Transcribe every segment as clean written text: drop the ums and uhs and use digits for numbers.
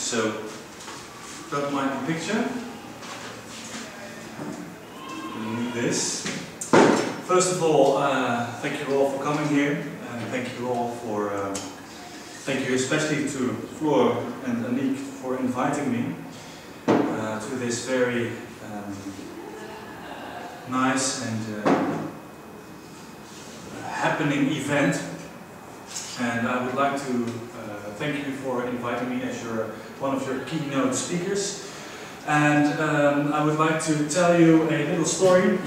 So, don't mind the picture. We need this. First of all, thank you all for coming here, and thank you all for, thank you especially to Floor and Aniek for inviting me to this very nice and happening event. And I would like to thank you for inviting me as one of your keynote speakers. And I would like to tell you a little story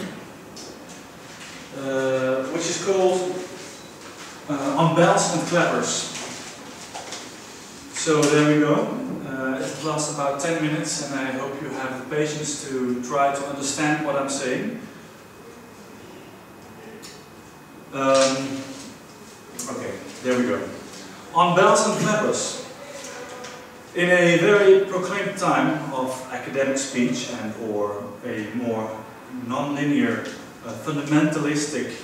which is called On Bells and Clappers. So there we go. It lasts about 10 minutes, and I hope you have the patience to try to understand what I'm saying. Okay, there we go. On Bells and Clappers. In a very proclaimed time of academic speech and or a more non-linear, fundamentalistic,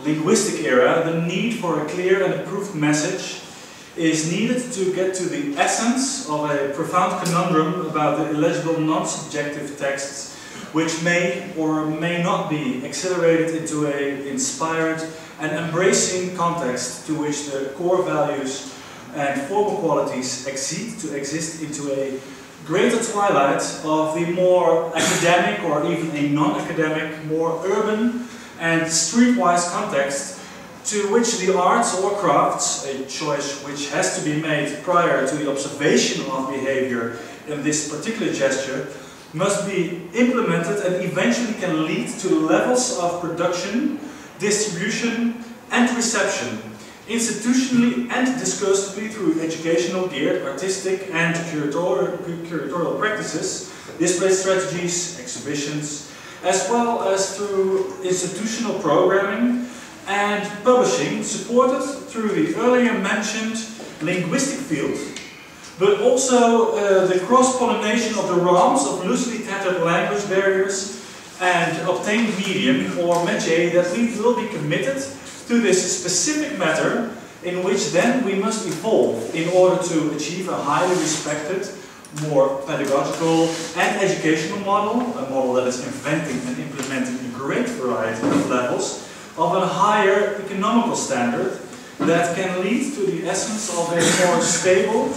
linguistic era, the need for a clear and approved message is needed to get to the essence of a profound conundrum about the illegible non-subjective texts, which may or may not be accelerated into an inspired and embracing context to which the core values and formal qualities exceed to exist into a greater twilight of the more academic or even a non-academic, more urban and streetwise context to which the arts or crafts, a choice which has to be made prior to the observation of behavior in this particular gesture, must be implemented and eventually can lead to levels of production, distribution and reception, institutionally and discursively through educational geared, artistic and curatorial practices, display strategies, exhibitions, as well as through institutional programming and publishing supported through the earlier mentioned linguistic field, but also the cross-pollination of the realms of loosely tattered language barriers and obtained medium or métier that we will be committed to this specific matter in which then we must evolve in order to achieve a highly respected, more pedagogical and educational model, a model that is inventing and implementing a great variety of levels of a higher economical standard that can lead to the essence of a more stable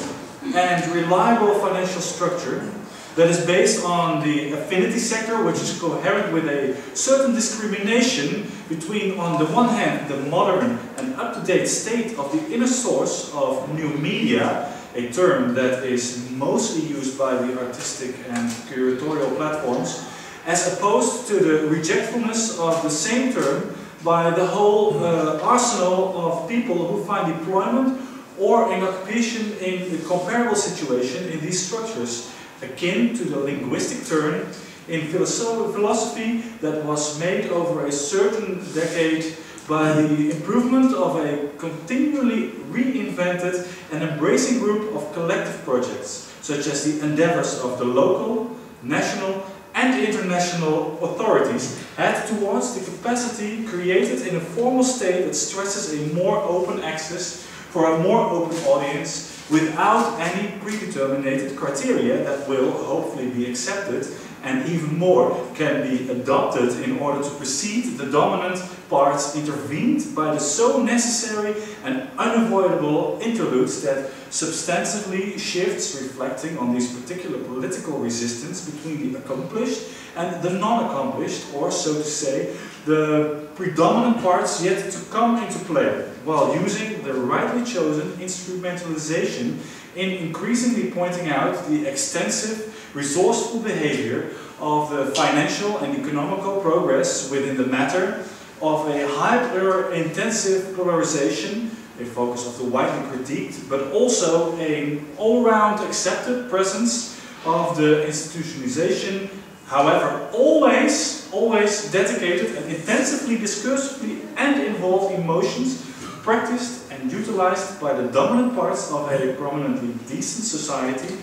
and reliable financial structure that is based on the affinity sector, which is coherent with a certain discrimination between, on the one hand, the modern and up-to-date state of the inner source of new media, a term that is mostly used by the artistic and curatorial platforms, as opposed to the rejectfulness of the same term by the whole arsenal of people who find employment or an occupation in a comparable situation in these structures, akin to the linguistic turn in philosophy that was made over a certain decade by the improvement of a continually reinvented and embracing group of collective projects, such as the endeavors of the local, national and international authorities head towards the capacity created in a formal state that stresses a more open access for a more open audience without any predetermined criteria that will hopefully be accepted and even more can be adopted in order to precede the dominant parts intervened by the so necessary and unavoidable interludes that substantively shifts reflecting on this particular political resistance between the accomplished and the non-accomplished, or so to say, the predominant parts yet to come into play, while using the rightly chosen instrumentalization in increasingly pointing out the extensive, resourceful behavior of the financial and economical progress within the matter of a hyper-intensive polarization, a focus of the widely critiqued, but also an all-round accepted presence of the institutionalization, however, always dedicated and intensively, discursively and involved emotions practiced and utilized by the dominant parts of a prominently decent society,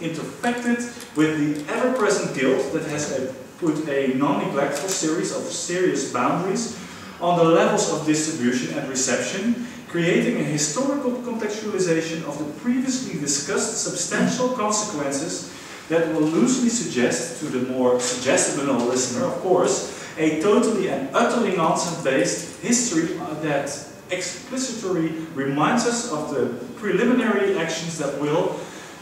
interfected with the ever-present guilt that has put a non-neglectful series of serious boundaries on the levels of distribution and reception, creating a historical contextualization of the previously discussed substantial consequences that will loosely suggest to the more suggestible listener, of course, a totally and utterly nonsense-based history that explicitly reminds us of the preliminary actions that will,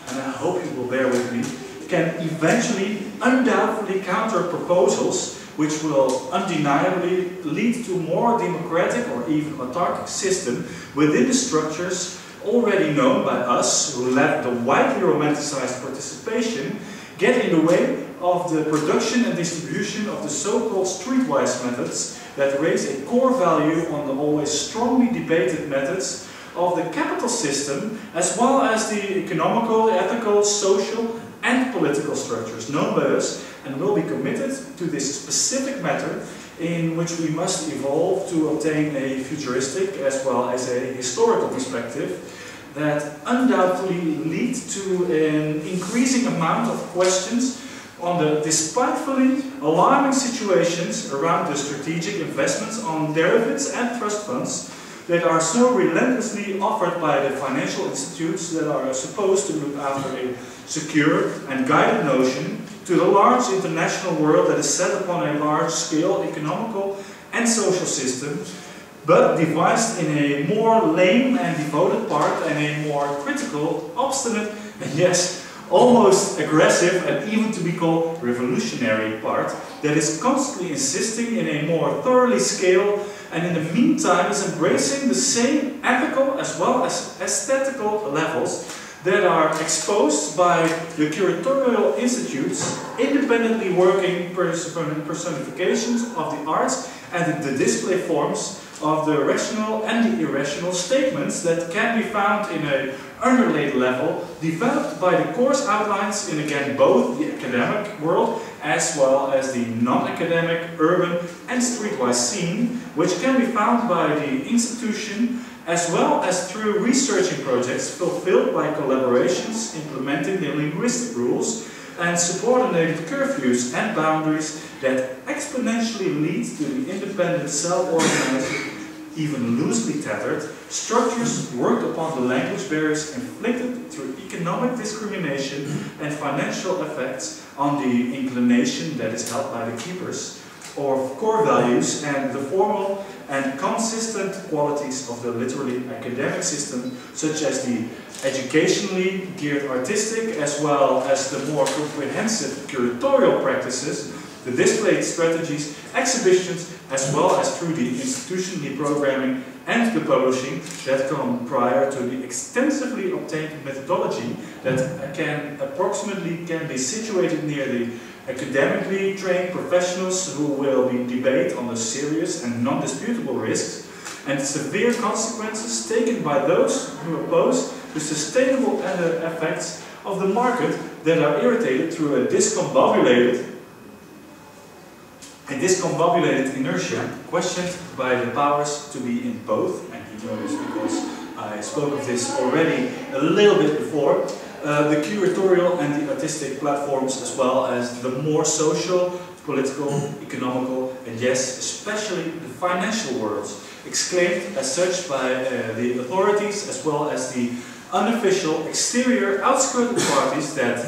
and I hope you will bear with me, can eventually undoubtedly counter proposals which will undeniably lead to more democratic or even autarkic system within the structures already known by us who let the widely romanticized participation get in the way of the production and distribution of the so-called streetwise methods that raise a core value on the always strongly debated methods of the capital system, as well as the economical, ethical, social and political structures known by us, and will be committed to this specific matter in which we must evolve to obtain a futuristic as well as a historical perspective that undoubtedly lead to an increasing amount of questions on the despitefully alarming situations around the strategic investments on derivatives and trust funds that are so relentlessly offered by the financial institutes that are supposed to look after a secure and guided notion to the large international world that is set upon a large-scale economical and social system, but devised in a more lame and devoted part and a more critical, obstinate, and yes, almost aggressive and even to be called revolutionary part that is constantly insisting in a more thoroughly scale and in the meantime is embracing the same ethical as well as aesthetical levels that are exposed by the curatorial institutes, independently working personifications of the arts and the display forms of the rational and the irrational statements that can be found in an underlaid level developed by the course outlines in again both the academic world as well as the non-academic, urban and streetwise scene, which can be found by the institution as well as through researching projects fulfilled by collaborations implementing the linguistic rules and subordinated curfews and boundaries that exponentially lead to the independent, self-organizing, even loosely tethered, structures worked upon the language barriers inflicted through economic discrimination and financial effects on the inclination that is held by the keepers, or core values and the formal and consistent qualities of the literally academic system, such as the educationally geared artistic as well as the more comprehensive curatorial practices, the displayed strategies, exhibitions, as well as through the institutionally programming and the publishing that come prior to the extensively obtained methodology that can be situated near the academically trained professionals who will be debate on the serious and non-disputable risks and severe consequences taken by those who oppose the sustainable effects of the market that are irritated through a discombobulated inertia questioned by the powers to be in both, and you know this because I spoke of this already a little bit before, the curatorial and the artistic platforms as well as the more social, political, economical and yes, especially the financial worlds, exclaimed as such by the authorities as well as the unofficial exterior outskirted parties that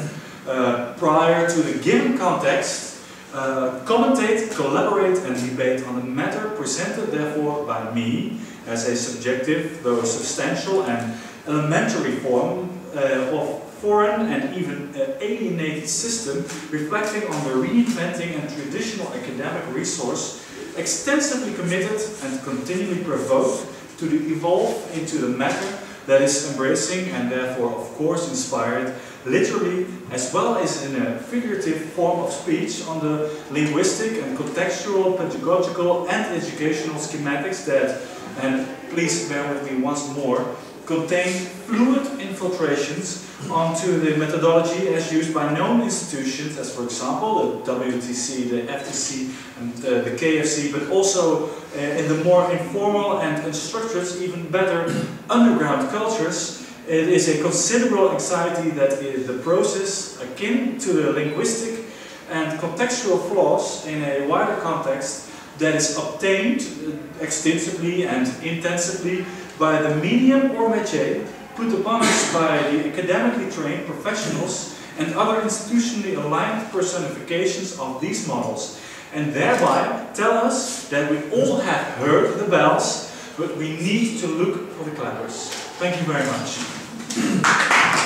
prior to the given context commentate, collaborate and debate on the matter presented therefore by me as a subjective though substantial and elementary form of foreign and even alienated system reflecting on the reinventing and traditional academic resource extensively committed and continually provoked to evolve into the matter that is embracing and therefore of course inspired literally as well as in a figurative form of speech on the linguistic and contextual, pedagogical and educational schematics that, and please bear with me once more, contain fluid infiltrations onto the methodology as used by known institutions as for example the WTC, the FTC and the KFC, but also in the more informal and unstructured, even better underground cultures. It is a considerable anxiety that the process akin to the linguistic and contextual flaws in a wider context that is obtained extensively and intensively by the medium or métier put upon us by the academically trained professionals and other institutionally aligned personifications of these models, and thereby tell us that we all have heard the bells, but we need to look for the clappers. Thank you very much.